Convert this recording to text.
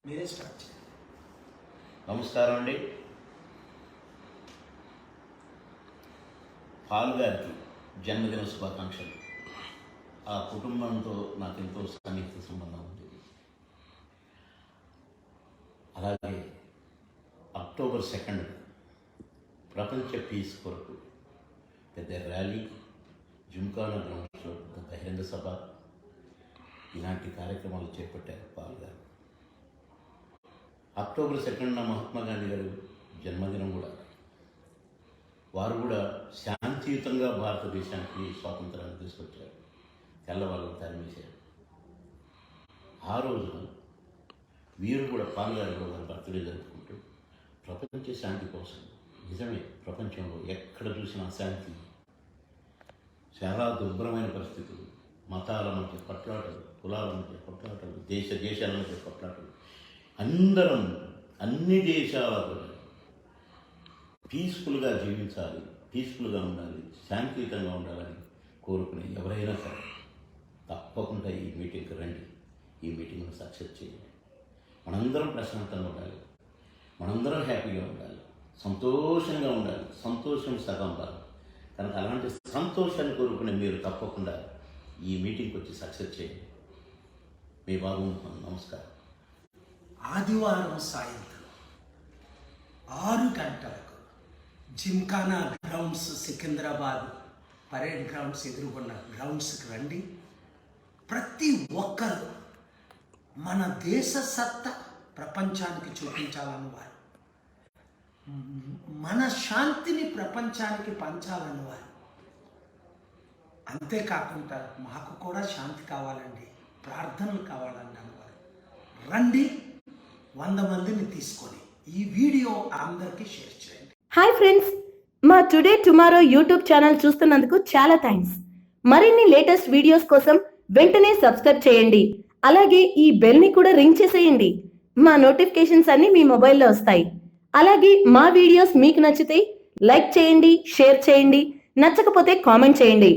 మీరే స్టార్ట్ చేయండి. నమస్కారం అండి. పాల్ గారికి జన్మదిన శుభాకాంక్షలు. ఆ కుటుంబంతో నాకు ఎంతో సన్నిహిత సంబంధం ఉంది. అలాగే అక్టోబర్ 2 ప్రపంచ పీస్ కొరకు పెద్ద ర్యాలీ, జిమ్ఖానా గ్రౌండ్స్లో బహిరంగ సభ, ఇలాంటి కార్యక్రమాలు చేపట్టారు పాల్ గారు. అక్టోబర్ 2 మహాత్మా గాంధీ గారు జన్మదినం కూడా. వారు కూడా శాంతియుతంగా భారతదేశానికి స్వాతంత్రాన్ని తీసుకొచ్చారు, తెల్లవాళ్ళని తరిమేశారు. ఆ రోజున వీరు కూడా పాల్ గారు కూడా బర్త్డే జరుపుకుంటూ ప్రపంచ శాంతి కోసం, నిజమే ప్రపంచంలో ఎక్కడ చూసినా అశాంతి, చాలా దుర్భరమైన పరిస్థితులు, మతాల మధ్య కొట్లాటలు, కులాల మధ్య కొట్లాటలు, దేశాల మధ్య కొట్లాటలు, అందరం అన్ని దేశాలలో పీస్ఫుల్గా జీవించాలి, పీస్ఫుల్గా ఉండాలి, శాంతియుతంగా ఉండాలని కోరుకునే ఎవరైనా సరే తప్పకుండా ఈ మీటింగ్కి రండి. ఈ మీటింగ్ను సక్సెస్ చేయండి. మనందరం ప్రశాంతంగా ఉండాలి, మనందరం హ్యాపీగా ఉండాలి, సంతోషంగా ఉండాలి. సంతోషం సగం రాదు కనుక అలాంటి సంతోషాన్ని కోరుకునే మీరు తప్పకుండా ఈ మీటింగ్కి వచ్చి సక్సెస్ చేయండి. మీ బాబు నమస్కారం. ఆదివారం సాయంత్రం 6 గంటలకు Gymkhana grounds, Secunderabad parade grounds ఎదురుగున్న గ్రౌండ్స్కి రండి. ప్రతి ఒక్కరు మన దేశ సత్తా ప్రపంచానికి చూపించాలని వారు, మన శాంతిని ప్రపంచానికి పంచాలని వారు. అంతేకాకుండా మాకు కూడా శాంతి కావాలండి, ప్రార్థనలు కావాలండి అన్నవారు. రండి, 100 మందిని తీసుకొని ఈ వీడియో అందరికీ షేర్ చేయండి. హాయ్ ఫ్రెండ్స్, మా టుడే టుమారో యూట్యూబ్ ఛానల్ చూస్తున్నందుకు చాలా థ్యాంక్స్. మరిన్ని లేటెస్ట్ వీడియోస్ కోసం వెంటనే సబ్స్క్రైబ్ చేయండి. అలాగే ఈ బెల్ని కూడా రింగ్ చేసేయండి. మా నోటిఫికేషన్స్ అన్ని మీ మొబైల్లో వస్తాయి. అలాగే మా వీడియోస్ మీకు నచ్చితే లైక్ చేయండి, షేర్ చేయండి, నచ్చకపోతే కామెంట్ చేయండి.